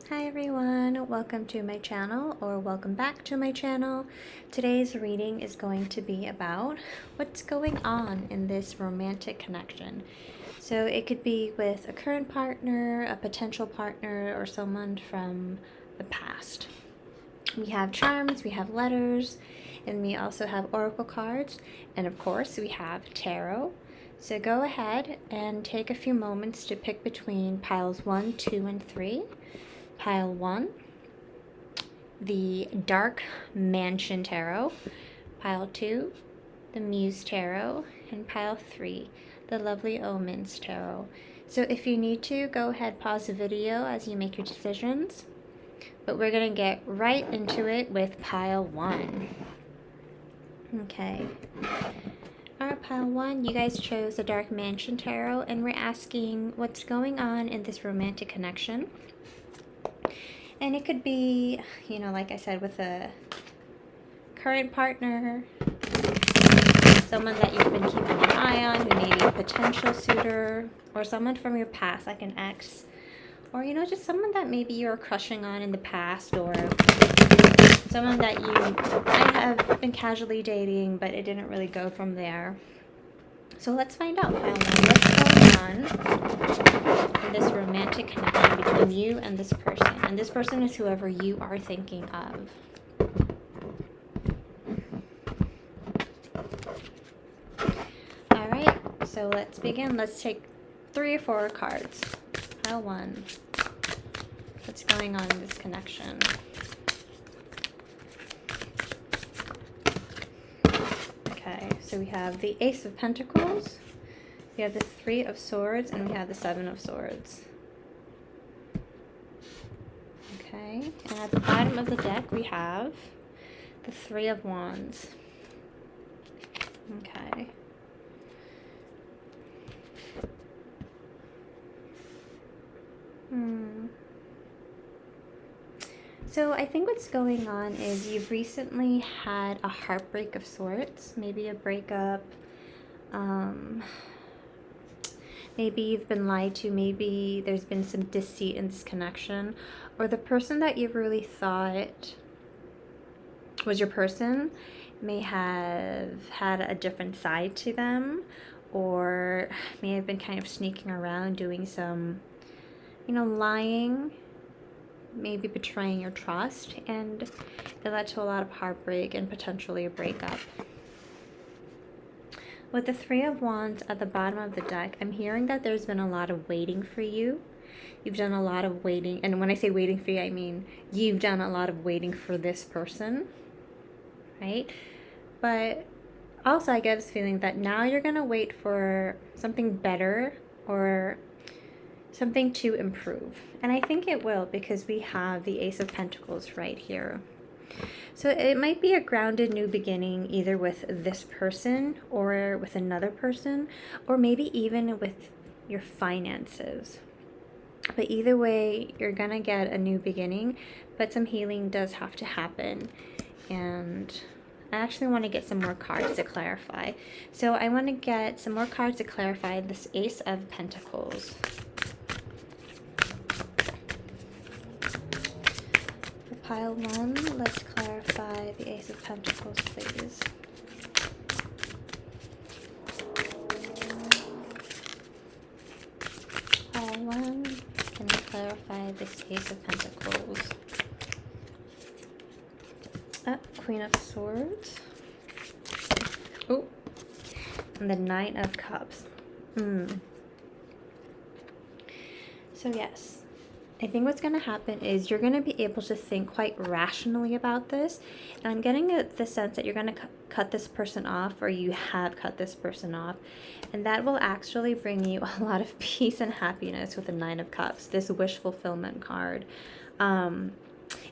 Hi everyone, welcome to my channel, or welcome back to my channel. Today's reading is going to be about what's going on in this romantic connection. So it could be with a current partner, a potential partner, or someone from the past. We have charms, we have letters, and we also have oracle cards, and of course we have tarot. So go ahead and take a few moments to pick between piles 1, 2, and 3. Pile 1, the Dark Mansion Tarot. Pile 2, the Muse Tarot. And pile 3, the Lovely Omens Tarot. So if you need to, go ahead, pause the video as you make your decisions. But we're going to get right into it with pile 1. Okay. Alright, pile 1, you guys chose the Dark Mansion Tarot, and we're asking what's going on in this romantic connection. And it could be, you know, like I said, with a current partner, someone that you've been keeping an eye on, who may be a potential suitor, or someone from your past, like an ex, or, you know, just someone that maybe you were crushing on in the past, or someone that you might have been casually dating, but it didn't really go from there. So let's find out, what's going on in this romantic connection between you and this person. And this person is whoever you are thinking of. Alright, so let's begin. Let's take 3 or 4 cards. Pile 1. What's going on in this connection? Okay, so we have the Ace of Pentacles, we have the 3 of Swords, and we have the 7 of Swords. Okay, and at the bottom of the deck we have the 3 of Wands. Okay. So I think what's going on is you've recently had a heartbreak of sorts, maybe a breakup, maybe you've been lied to, maybe there's been some deceit in this connection, or the person that you really thought was your person may have had a different side to them, or may have been kind of sneaking around doing some, you know, lying, maybe betraying your trust, and it led to a lot of heartbreak and potentially a breakup. With the 3 of Wands at the bottom of the deck, I'm hearing that there's been a lot of waiting for you. You've done a lot of waiting, and when I say waiting for you, I mean you've done a lot of waiting for this person, right? But also I get this feeling that now you're going to wait for something better, or something to improve. And I think it will, because we have the Ace of Pentacles right here. So it might be a grounded new beginning, either with this person or with another person, or maybe even with your finances. But either way, you're gonna get a new beginning, but some healing does have to happen. And I actually want to get some more cards to clarify. So I want to get some more cards to clarify this Ace of Pentacles. Pile 1, let's clarify the Ace of Pentacles, please. Pile 1, can you clarify this Ace of Pentacles? Queen of Swords. Oh, and the 9 of Cups. So yes. I think what's going to happen is you're going to be able to think quite rationally about this. And I'm getting the sense that you're going to cut this person off, or you have cut this person off. And that will actually bring you a lot of peace and happiness with the 9 of Cups, this wish fulfillment card. Even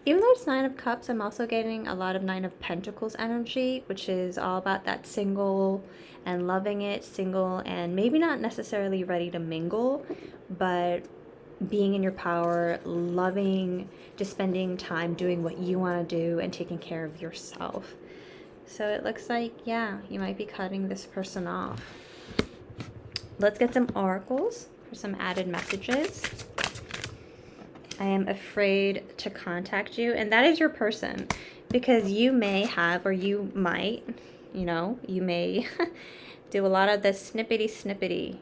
though it's 9 of Cups, I'm also getting a lot of 9 of Pentacles energy, which is all about that single and loving it, single and maybe not necessarily ready to mingle, but being in your power, loving, just spending time doing what you want to do and taking care of yourself. So it looks like, yeah, you might be cutting this person off. Let's get some oracles for some added messages. I am afraid to contact you. And that is your person, because you may have, or you might, you may do a lot of the snippety,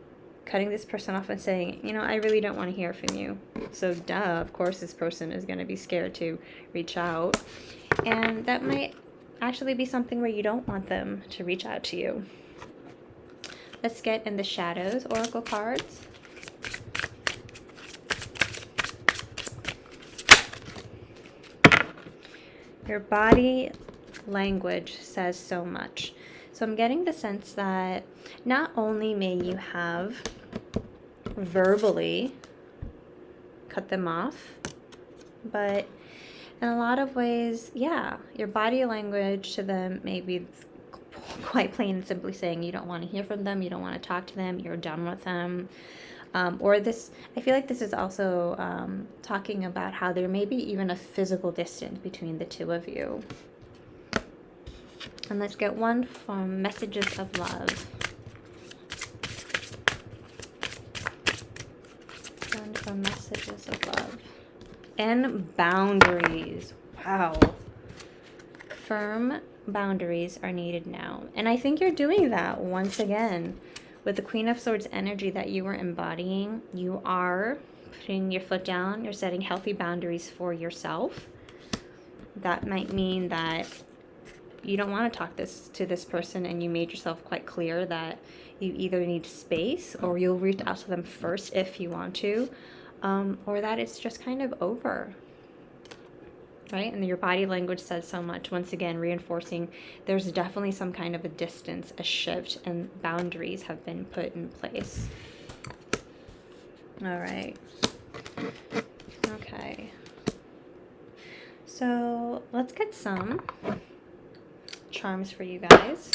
cutting this person off and saying, I really don't want to hear from you. So duh, of course this person is going to be scared to reach out. And that might actually be something where you don't want them to reach out to you. Let's get in the shadows oracle cards. Your body language says so much. So I'm getting the sense that not only may you have verbally cut them off, but in a lot of ways, yeah, your body language to them may be quite plain and simply saying you don't want to hear from them, you don't want to talk to them, you're done with them. Or this, I feel like this is also talking about how there may be even a physical distance between the two of you. And let's get one from Messages of Love. One from Messages of Love. And boundaries. Wow. Firm boundaries are needed now. And I think you're doing that once again. With the Queen of Swords energy that you were embodying, you are putting your foot down. You're setting healthy boundaries for yourself. That might mean that you don't want to talk to this person, and you made yourself quite clear that you either need space, or you'll reach out to them first if you want to, or that it's just kind of over. Right? And your body language says so much. Once again, reinforcing there's definitely some kind of a distance, a shift, and boundaries have been put in place. All right. Okay. So let's get some charms for you guys.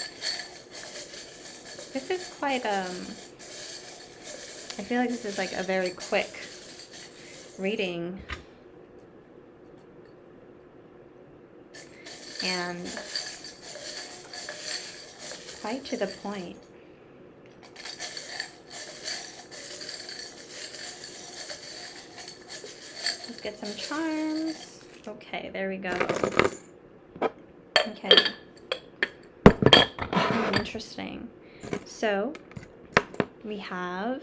This is quite, I feel like this is like a very quick reading. And quite to the point. Let's get some charms. Okay, there we go. Okay. Interesting. So, we have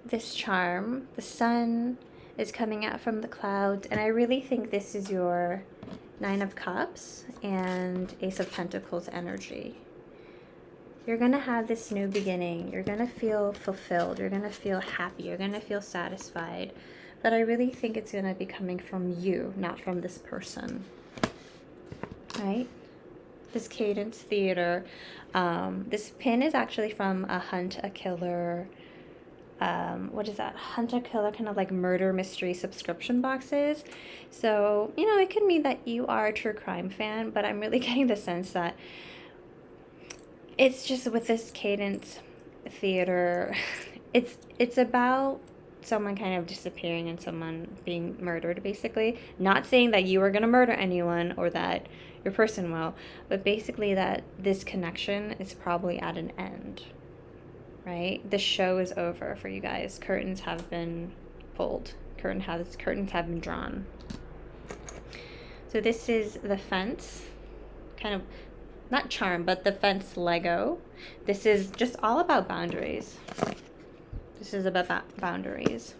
this charm. The sun is coming out from the clouds, and I really think this is your Nine of Cups and Ace of Pentacles energy. You're going to have this new beginning. You're going to feel fulfilled. You're going to feel happy. You're going to feel satisfied. But I really think it's going to be coming from you, not from this person. Right? This Cadence Theater. This pin is actually from a Hunt a Killer. What is that? Hunt a Killer, kind of like murder mystery subscription boxes. So, it could mean that you are a true crime fan, but I'm really getting the sense that it's just with this Cadence Theater, it's about someone kind of disappearing and someone being murdered, basically. Not saying that you are going to murder anyone or that your person will, but basically that this connection is probably at an end. Right? The show is over for you guys. Curtains have been pulled. Curtains have been drawn. So this is the fence. Kind of, not charm, but the fence Lego. This is just all about boundaries. This is about boundaries.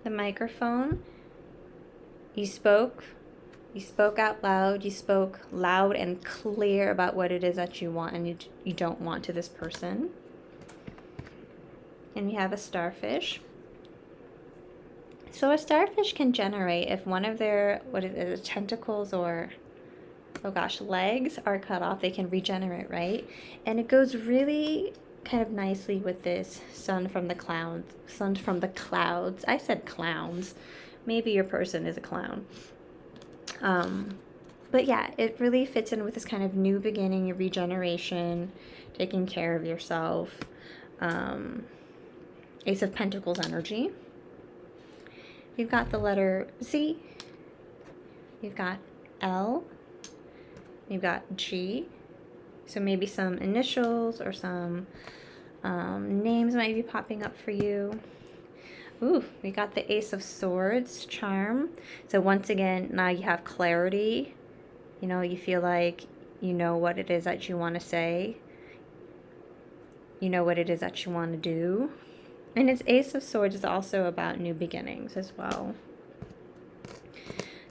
The microphone. You spoke out loud. You spoke loud and clear about what it is that you want and you don't want to this person. And you have a starfish. So a starfish can generate if one of their, tentacles or, legs are cut off, they can regenerate, right? And it goes really kind of nicely with this sun from the clouds. I said clowns. Maybe your person is a clown. But yeah, it really fits in with this kind of new beginning, regeneration, taking care of yourself. Ace of Pentacles energy. You've got the letter Z. You've got L. You've got G. So maybe some initials or some Names might be popping up for you. Ooh, we got the Ace of Swords, charm. So once again, now you have clarity. You know, you feel like you know what it is that you want to say. You know what it is that you want to do. And its Ace of Swords is also about new beginnings as well.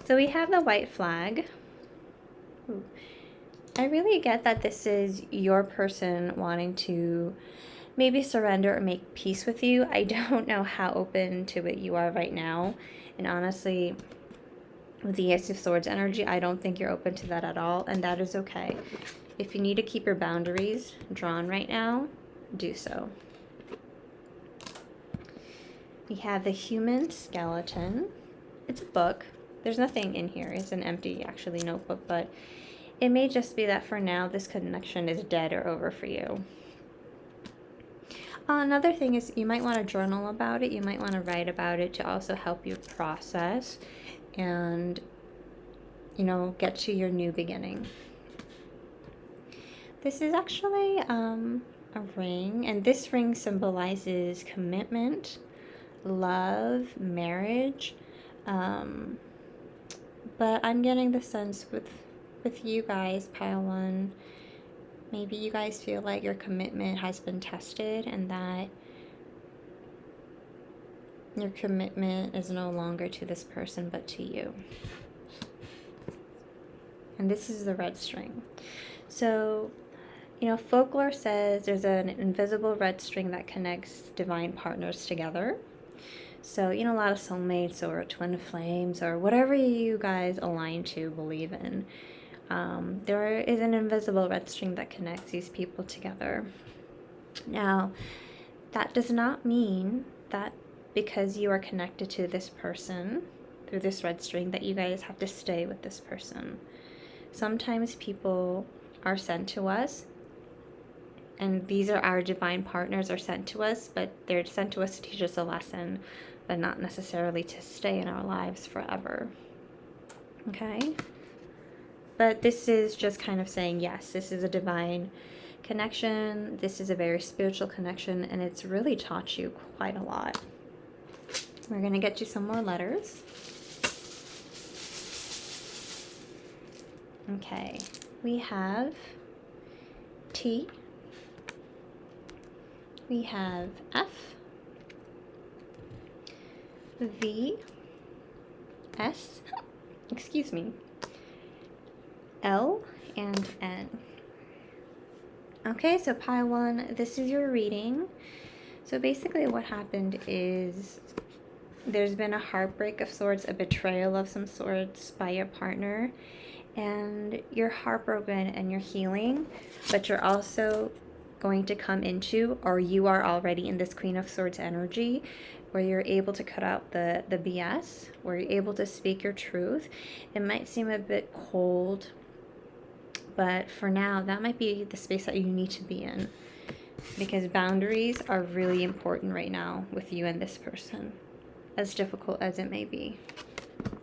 So we have the white flag. Ooh. I really get that this is your person wanting to maybe surrender or make peace with you. I don't know how open to it you are right now. And honestly, with the Ace of Swords energy, I don't think you're open to that at all. And that is okay. If you need to keep your boundaries drawn right now, do so. We have the Human Skeleton. It's a book. There's nothing in here. It's an empty, actually, notebook. But it may just be that for now, this connection is dead or over for you. Another thing is you might want to journal about it. You might want to write about it to also help you process and, you know, get to your new beginning. This is actually a ring, and this ring symbolizes commitment, love, marriage. But I'm getting the sense with you guys, pile one, maybe you guys feel like your commitment has been tested and that your commitment is no longer to this person but to you. And this is the red string. So, you know, folklore says there's an invisible red string that connects divine partners together. So, you know, a lot of soulmates or twin flames or whatever you guys align to, believe in. There is an invisible red string that connects these people together. Now, that does not mean that because you are connected to this person through this red string that you guys have to stay with this person. Sometimes people are sent to us, and these are our divine partners are sent to us, but they're sent to us to teach us a lesson, but not necessarily to stay in our lives forever. Okay? But this is just kind of saying, yes, this is a divine connection. This is a very spiritual connection, and it's really taught you quite a lot. We're going to get you some more letters. Okay, we have T. We have F, V, S, excuse me, L, and N. Okay, so pile one, this is your reading. So basically what happened is there's been a heartbreak of sorts, a betrayal of some sorts by your partner, and you're heartbroken and you're healing, but you're also going to come into, or you are already in this Queen of Swords energy, where you're able to cut out the BS, where you're able to speak your truth. It might seem a bit cold, but for now, that might be the space that you need to be in, because boundaries are really important right now with you and this person, as difficult as it may be.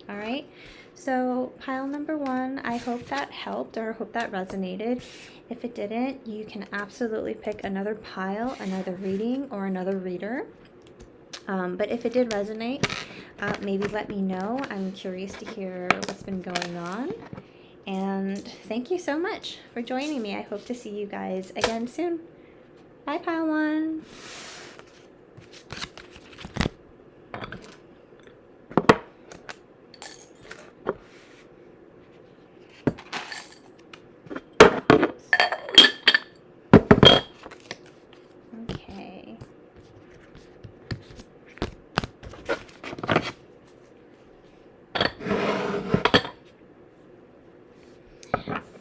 All right, so pile number one, I hope that helped, or I hope that resonated. If it didn't, you can absolutely pick another pile, another reading, or another reader. But if it did resonate, maybe let me know. I'm curious to hear what's been going on. And thank you so much for joining me. I hope to see you guys again soon. Bye, pile one. Okay.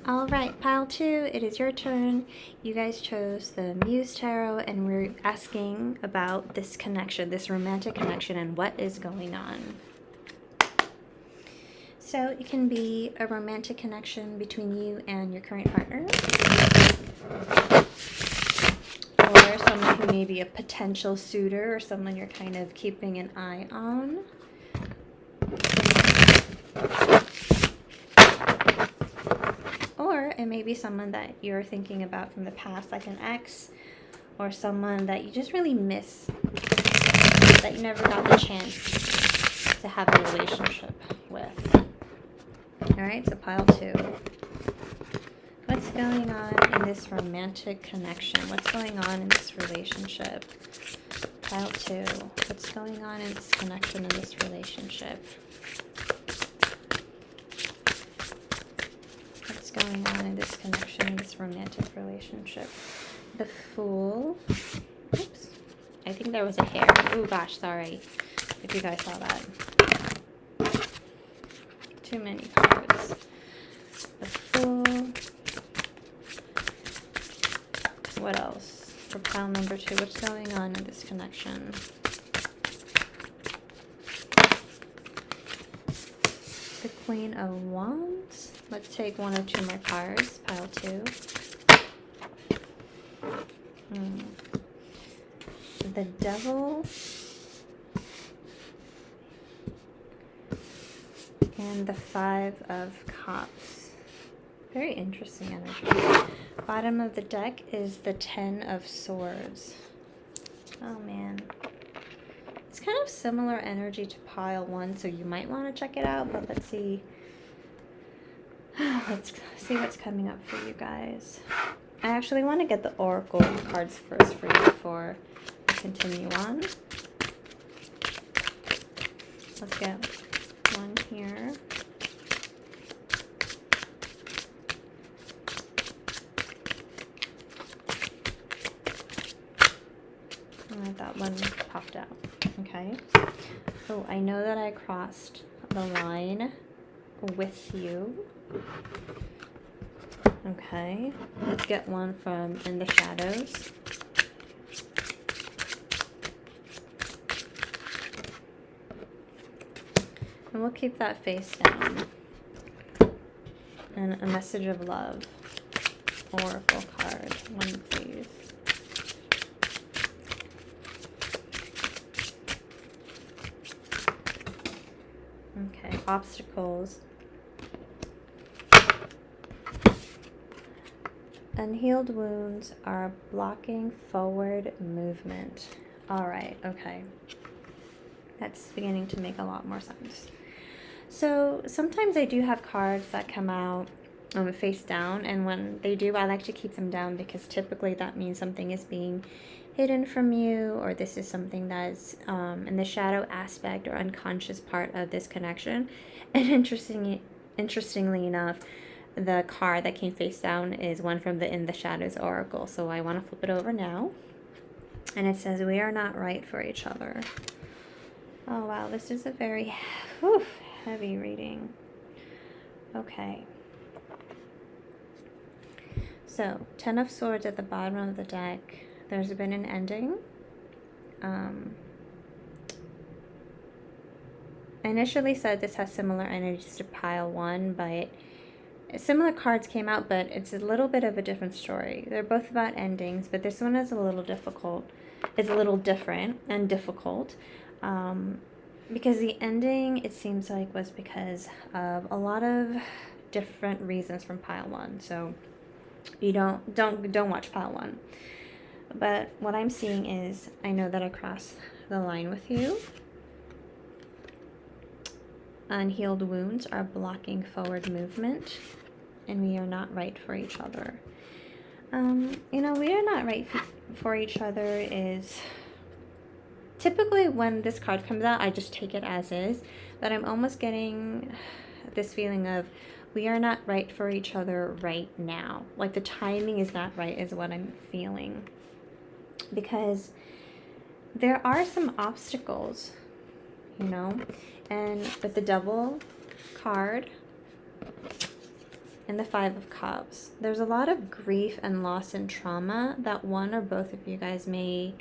All right, pile two, it is your turn. You guys chose the Muse Tarot, and we're asking about this connection, this romantic connection, and what is going on. So it can be a romantic connection between you and your current partner, or someone who may be a potential suitor, or someone you're kind of keeping an eye on. Or it may be someone that you're thinking about from the past, like an ex, or someone that you just really miss, that you never got the chance to have a relationship with. All right, so pile 2. What's going on in this romantic connection? What's going on in this relationship? Pile 2. What's going on in this connection, in this relationship? What's going on in this connection, in this romantic relationship? The Fool. Oops. I think there was a hair. Oh gosh, sorry if you guys saw that. Too many cards. The Fool. What else? For pile number 2, what's going on in this connection? The Queen of Wands. Let's take 1 or 2 more cards. Pile 2. The Devil. And the 5 of Cups. Very interesting energy. Bottom of the deck is the 10 of Swords. Oh man. It's kind of similar energy to pile 1, so you might want to check it out, but let's see. Let's see what's coming up for you guys. I actually want to get the Oracle cards first for you before we continue on. Let's get 1 here. That one popped out. Okay. Oh, I know that I crossed the line with you. Okay. Let's get one from In the Shadows. And we'll keep that face down. And a Message of Love. Oracle card. 1, please. Okay, obstacles. Unhealed wounds are blocking forward movement. All right, okay. That's beginning to make a lot more sense. So sometimes I do have cards that come out face down, and when they do, I like to keep them down because typically that means something is being hidden from you, or this is something that's in the shadow aspect or unconscious part of this connection. And interestingly enough, the card that came face down is one from the In the Shadows Oracle. So I want to flip it over now. And it says, we are not right for each other. Oh, wow. This is a very heavy reading. Okay. So, 10 of Swords at the bottom of the deck. There's been an ending. I initially said this has similar energies to pile 1, but similar cards came out, but it's a little bit of a different story. They're both about endings, but this one is a little difficult. It's a little different and difficult. Because the ending, it seems like, was because of a lot of different reasons from pile 1. So you don't watch pile 1. But what I'm seeing is, I know that I crossed the line with you. Unhealed wounds are blocking forward movement, and we are not right for each other. We are not right for each other is typically when this card comes out, I just take it as is, but I'm almost getting this feeling of we are not right for each other right now. Like the timing is not right is what I'm feeling. Because there are some obstacles, and with the Devil card and the 5 of Cups, there's a lot of grief and loss and trauma that one or both of you guys may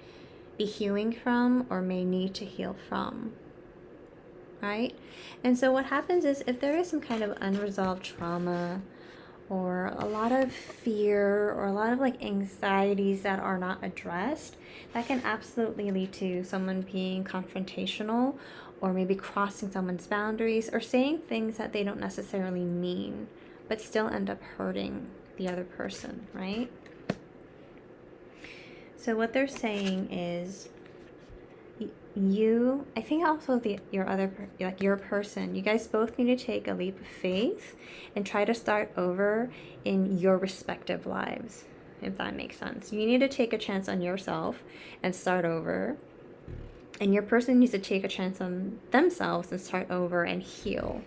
be healing from or may need to heal from, right? And so what happens is if there is some kind of unresolved trauma or a lot of fear or a lot of anxieties that are not addressed, that can absolutely lead to someone being confrontational or maybe crossing someone's boundaries or saying things that they don't necessarily mean but still end up hurting the other person, right? So what they're saying is, you, I think also your other, like your person, you guys both need to take a leap of faith and try to start over in your respective lives, if that makes sense. You need to take a chance on yourself and start over, and your person needs to take a chance on themselves and start over and heal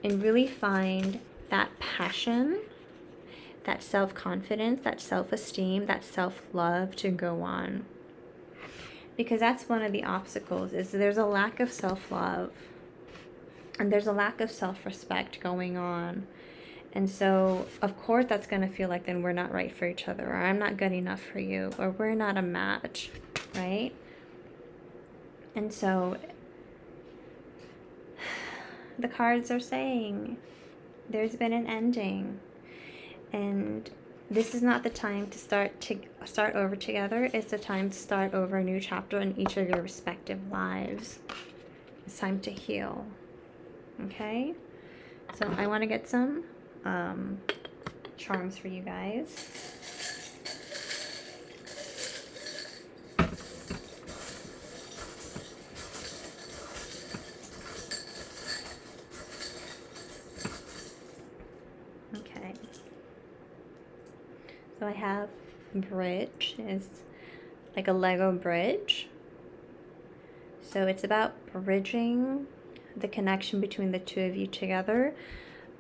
and really find that passion, that self-confidence, that self-esteem, that self-love to go on. Because that's one of the obstacles, is there's a lack of self-love and there's a lack of self-respect going on. And so, of course, that's going to feel like then we're not right for each other, or I'm not good enough for you, or we're not a match, right? And so the cards are saying there's been an ending, and this is not the time to start over together. It's the time to start over a new chapter in each of your respective lives. It's time to heal. Okay? So I want to get some charms for you guys. Okay. So I have bridge. It's like a Lego bridge. So it's about bridging the connection between the two of you together.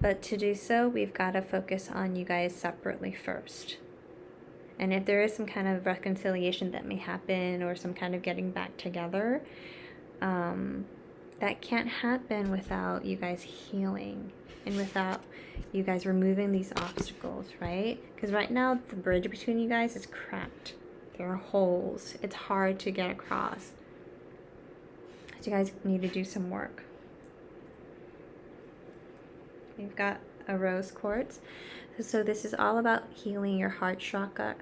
But to do so, we've got to focus on you guys separately first. And if there is some kind of reconciliation that may happen, or some kind of getting back together, that can't happen without you guys healing and without you guys removing these obstacles, right? Because right now the bridge between you guys is cracked. There are holes. It's hard to get across. So you guys need to do some work. You've got a rose quartz. So this is all about healing your heart chakra,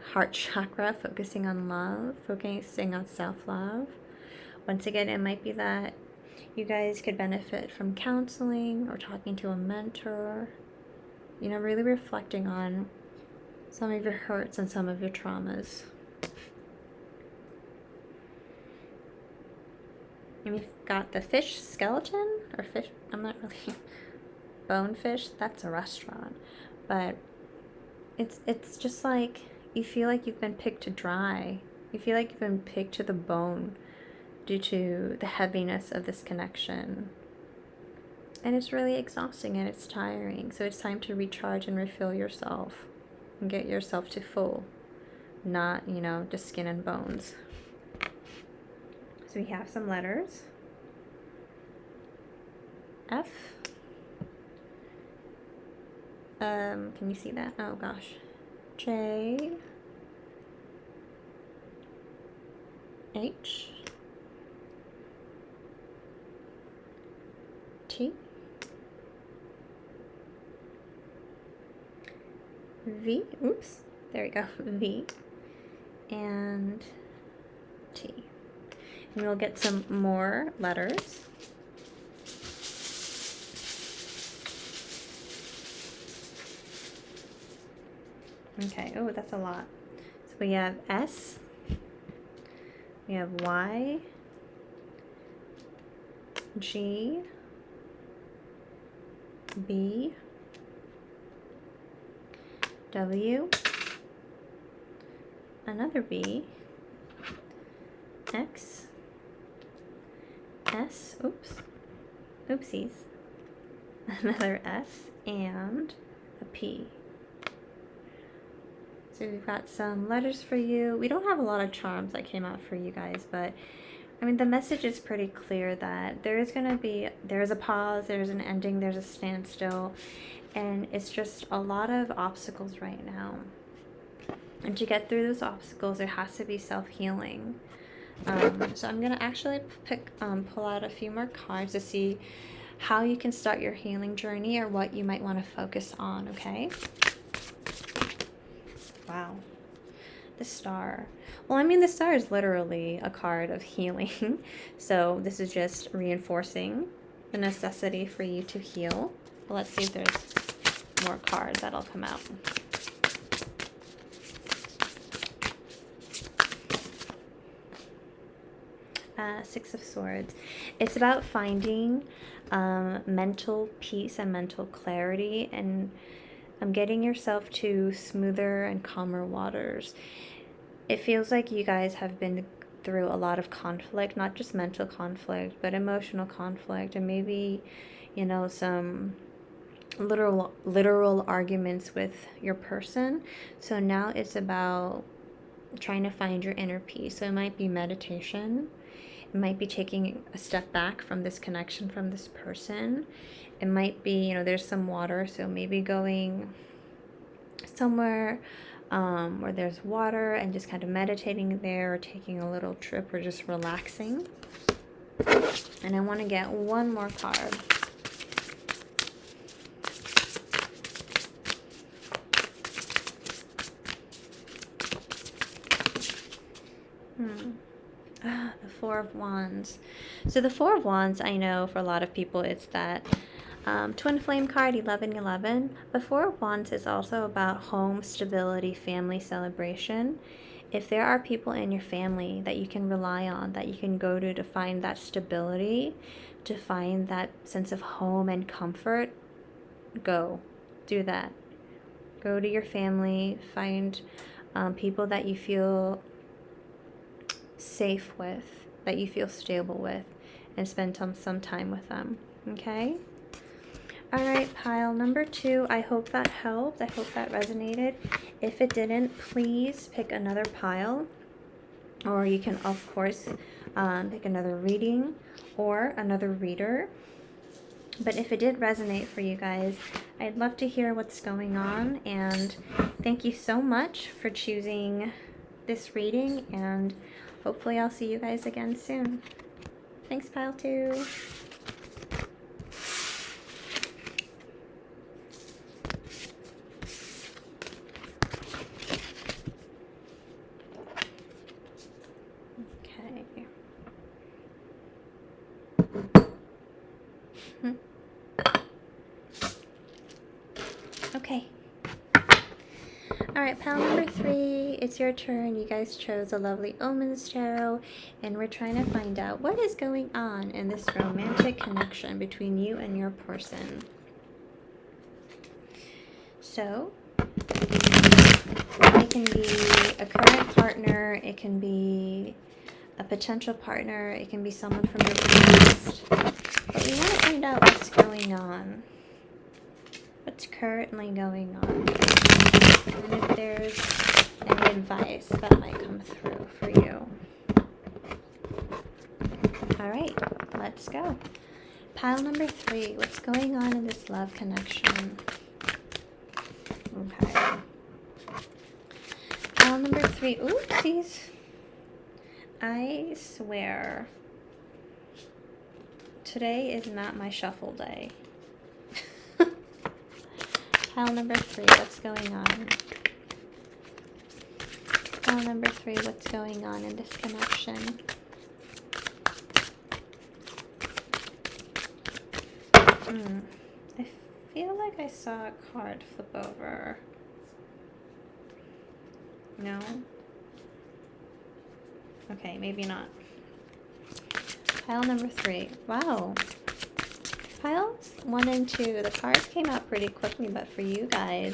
focusing on love, focusing on self-love. Once again, it might be that you guys could benefit from counseling or talking to a mentor. You know, really reflecting on some of your hurts and some of your traumas. And we've got the fish skeleton, or fish, I'm not really, bonefish, that's a restaurant. But it's just like, you feel like you've been picked to dry. You feel like you've been picked to the bone due to the heaviness of this connection. And it's really exhausting and it's tiring. So it's time to recharge and refill yourself and get yourself to full, not, you know, just skin and bones. So we have some letters. F. Can you see that? Oh gosh. J. H. T. V. Oops. There we go. V. And T. And we'll get some more letters. Okay, oh, that's a lot. So we have S, we have Y, G, B, W, another B, X, S, oops, oopsies, another S, and a P. So we've got some letters for you. We don't have a lot of charms that came out for you guys, but I mean, the message is pretty clear that there is a pause, there's an ending, there's a standstill, and it's just a lot of obstacles right now. And to get through those obstacles, there has to be self-healing. So I'm gonna actually pull out a few more cards to see how you can start your healing journey, or what you might want to focus on, okay? Wow. The Star. Well, I mean, the Star is literally a card of healing. So this is just reinforcing the necessity for you to heal. Well, let's see if there's more cards that'll come out. Six of Swords. It's about finding mental peace and mental clarity, and getting yourself to smoother and calmer waters. It feels like you guys have been through a lot of conflict, not just mental conflict, but emotional conflict, and maybe, you know, some literal arguments with your person. So now it's about trying to find your inner peace. So it might be meditation. It might be taking a step back from this connection from this person. It might be, you know, there's some water, so maybe going somewhere where there's water and just kind of meditating there, or taking a little trip, or just relaxing. And I want to get one more card. The Four of Wands. So the Four of Wands, I know for a lot of people it's that twin flame card, 1111. The Four of Wands is also about home, stability, family, celebration. If there are people in your family that you can rely on, that you can go to find that stability, to find that sense of home and comfort, go. Do that. Go to your family. Find people that you feel safe with, that you feel stable with, and spend some time with them. Okay? All right, pile number 2. I hope that helped. I hope that resonated. If it didn't, please pick another pile, or you can, of course, pick another reading or another reader. But if it did resonate for you guys, I'd love to hear what's going on. And thank you so much for choosing this reading, and hopefully I'll see you guys again soon. Thanks, pile 2. Okay. Alright, pile number 3, it's your turn. You guys chose a lovely Omens tarot, and we're trying to find out what is going on in this romantic connection between you and your person. So, it can be a current partner, it can be a potential partner, it can be someone from your past. But we want to find out what's going on. What's currently going on. And if there's any advice that might come through for you. Alright, let's go. Pile number 3, what's going on in this love connection? Okay. Pile number 3, oopsies. I swear, today is not my shuffle day. Pile number 3, what's going on? Pile number 3, what's going on in this connection? I feel like I saw a card flip over. No? Okay, maybe not. Pile number 3. Wow. Piles 1 and 2, the cards came out pretty quickly, but for you guys,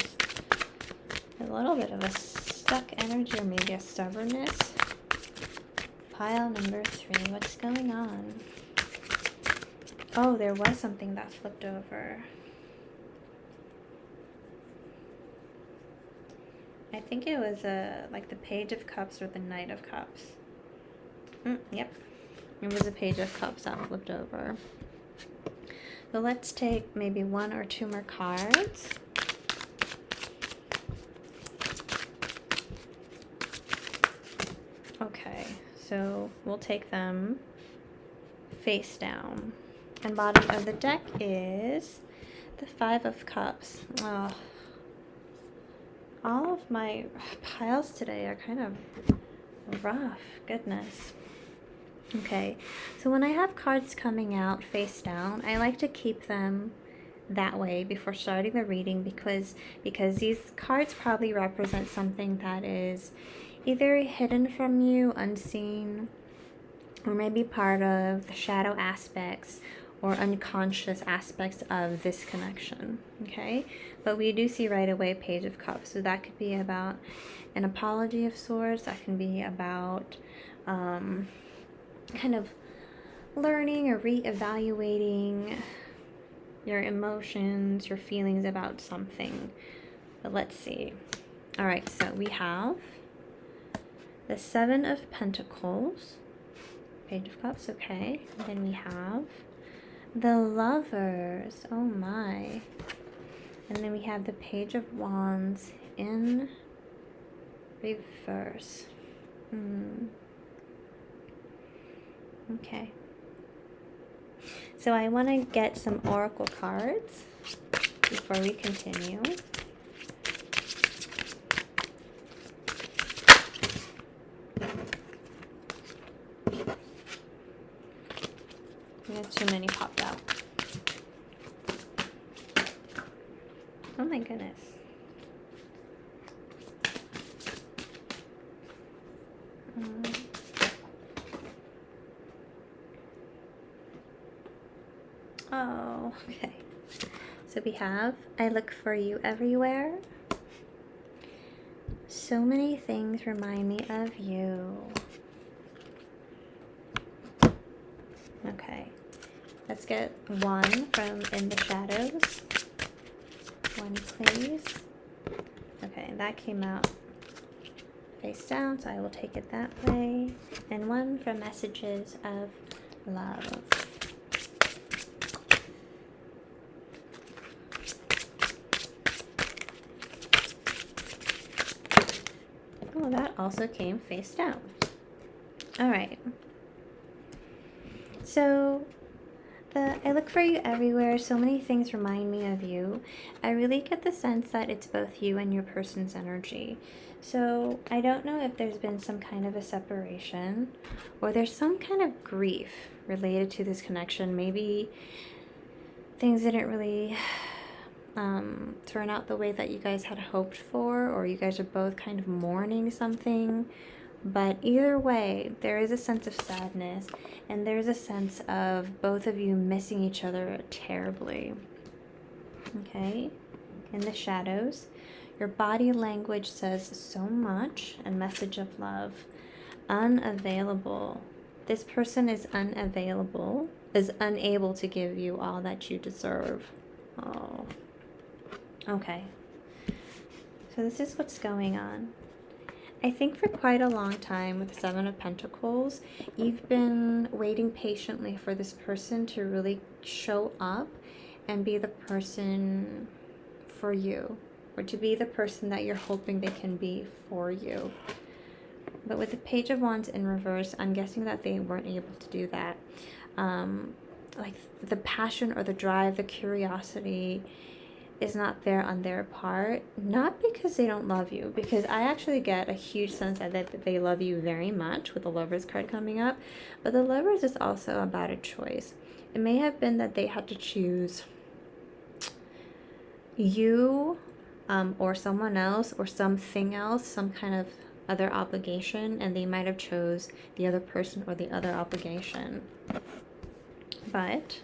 a little bit of a stuck energy, or maybe a stubbornness. Pile number 3, what's going on? Oh, there was something that flipped over. I think it was like the Page of Cups or the Knight of Cups. Yep, it was a Page of Cups that flipped over. So let's take maybe 1 or 2 more cards. Okay, so we'll take them face down. And bottom of the deck is the 5 of Cups. Oh, all of my piles today are kind of rough. Goodness. Okay, so when I have cards coming out face down, I like to keep them that way before starting the reading, because these cards probably represent something that is either hidden from you, unseen, or maybe part of the shadow aspects or unconscious aspects of this connection, okay? But we do see right away Page of Cups, so that could be about an apology of sorts. That can be about kind of learning or reevaluating your emotions, your feelings about something. But let's see. All right, so we have the Seven of Pentacles, Page of Cups, okay. And then we have the Lovers, oh my. And then we have the Page of Wands in reverse. Okay. So I want to get some oracle cards before we continue. Too many popped out. Oh my goodness. Oh, okay. So we have, I look for you everywhere. So many things remind me of you. Okay. Let's get one from In the Shadows. One, please. Okay, that came out face down, so I will take it that way. And one from Messages of Love. Oh, that also came face down. All right. So, I look for you everywhere. So many things remind me of you. I really get the sense that it's both you and your person's energy. So I don't know if there's been some kind of a separation or there's some kind of grief related to this connection. Maybe things didn't really turn out the way that you guys had hoped for, or you guys are both kind of mourning something. But either way, there is a sense of sadness, and there's a sense of both of you missing each other terribly. Okay? In the Shadows, your body language says so much, and Message of Love. Unavailable. This person is unavailable, is unable to give you all that you deserve. Oh. Okay. So this is what's going on. I think for quite a long time with the Seven of Pentacles, you've been waiting patiently for this person to really show up and be the person for you, or to be the person that you're hoping they can be for you. But with the Page of Wands in reverse, I'm guessing that they weren't able to do that. Like the passion or the drive, the curiosity is not there on their part, not because they don't love you, because I actually get a huge sense that they love you very much with the Lovers card coming up, but the Lovers is also about a choice. It may have been that they had to choose you or someone else or something else, some kind of other obligation, and they might have chose the other person or the other obligation. But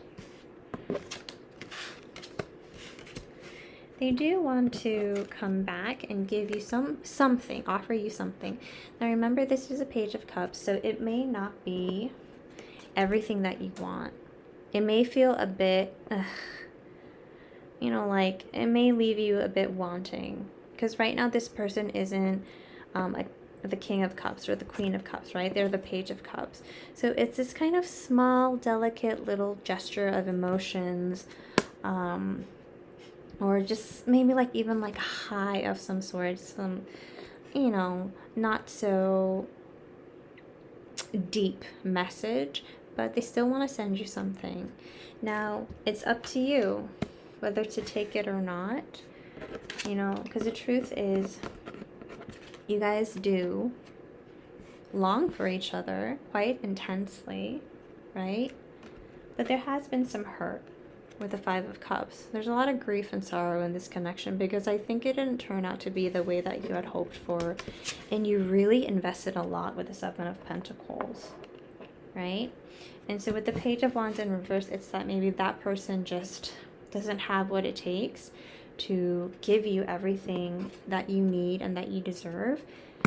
they do want to come back and give you something, offer you something. Now remember, this is a Page of Cups, so it may not be everything that you want. It may feel a bit, like it may leave you a bit wanting. Because right now this person isn't the King of Cups or the Queen of Cups, right? They're the Page of Cups. So it's this kind of small, delicate little gesture of emotions, or just maybe even a high of some sort, some, not so deep message, but they still want to send you something. Now, it's up to you whether to take it or not, because the truth is, you guys do long for each other quite intensely, right? But there has been some hurt with the Five of Cups. There's a lot of grief and sorrow in this connection because I think it didn't turn out to be the way that you had hoped for, and you really invested a lot with the Seven of Pentacles. right? And so with the Page of Wands in reverse, it's that maybe that person just doesn't have what it takes to give you everything that you need and that you deserve.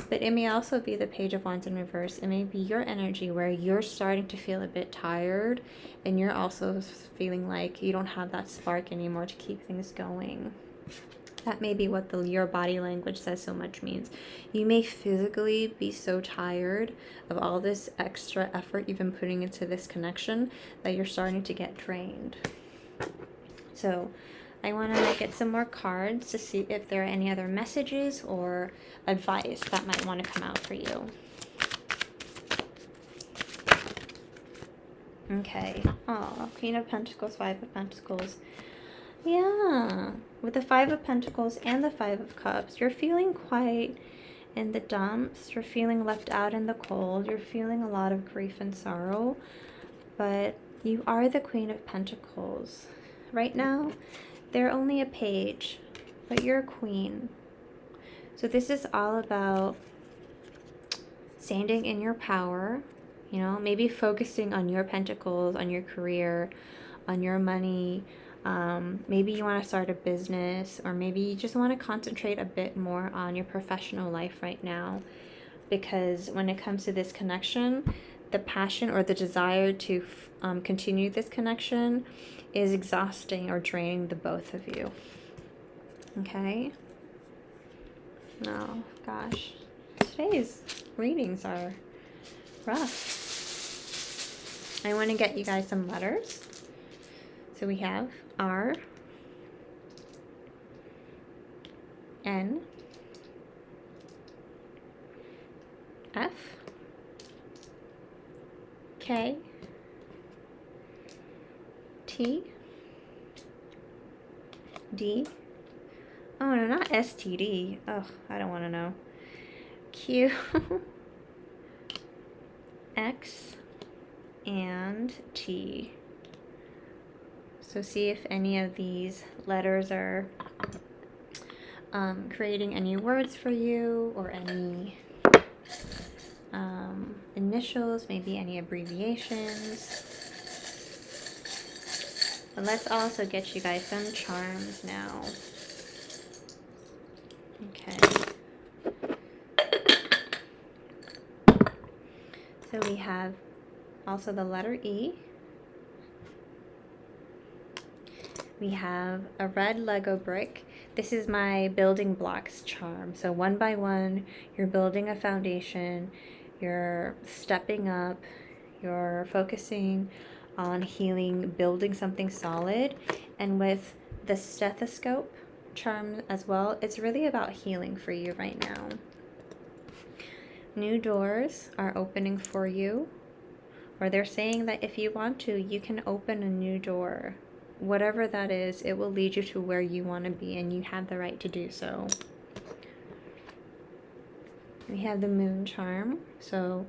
But it may also be the Page of Wands in reverse. It may be your energy where you're starting to feel a bit tired and you're also feeling like you don't have that spark anymore to keep things going. That may be what your body language says so much means. You may physically be so tired of all this extra effort you've been putting into this connection that you're starting to get drained. So I want to get some more cards to see if there are any other messages or advice that might want to come out for you. Okay. Oh, Queen of Pentacles, Five of Pentacles. Yeah. With the Five of Pentacles and the Five of Cups, you're feeling quite in the dumps. You're feeling left out in the cold. You're feeling a lot of grief and sorrow. But you are the Queen of Pentacles. Right now, they're only a page, but you're a queen. So this is all about standing in your power, you know, maybe focusing on your pentacles, on your career, on your money. Maybe you want to start a business, or maybe you just want to concentrate a bit more on your professional life right now. Because when it comes to this connection, the passion or the desire to continue this connection is exhausting or draining the both of you. Okay? Oh, gosh. Today's readings are rough. I want to get you guys some letters. So we have R, N, F, K, T, D. Oh no, not STD. Oh, I don't want to know. Q, X, and T. So see if any of these letters are creating any words for you, or any initials, maybe any abbreviations. But let's also get you guys some charms now. Okay. So we have also the letter E. We have a red Lego brick. This is my building blocks charm. So one by one, you're building a foundation, you're stepping up, you're focusing on healing, building something solid. And with the stethoscope charm as well, it's really about healing for you right now. New doors are opening for you, or they're saying that if you want to, you can open a new door. Whatever that is, it will lead you to where you want to be, and you have the right to do so. We have the moon charm. So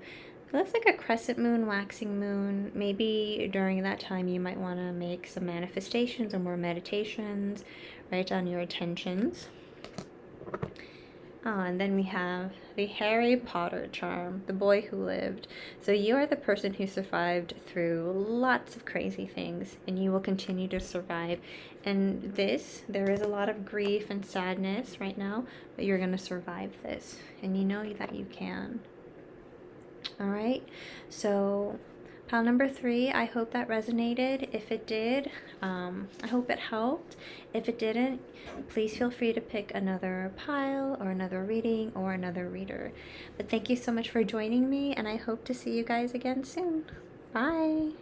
it looks like a crescent moon, waxing moon. Maybe during that time you might want to make some manifestations or more meditations, write down your intentions. Oh, and then we have the Harry Potter charm, the boy who lived. So you are the person who survived through lots of crazy things, and you will continue to survive. And there is a lot of grief and sadness right now, but you're going to survive this, and you know that you can. All right, so pile number 3, I hope that resonated. If it did, I hope it helped. If it didn't, please feel free to pick another pile or another reading or another reader. But thank you so much for joining me, and I hope to see you guys again soon. Bye.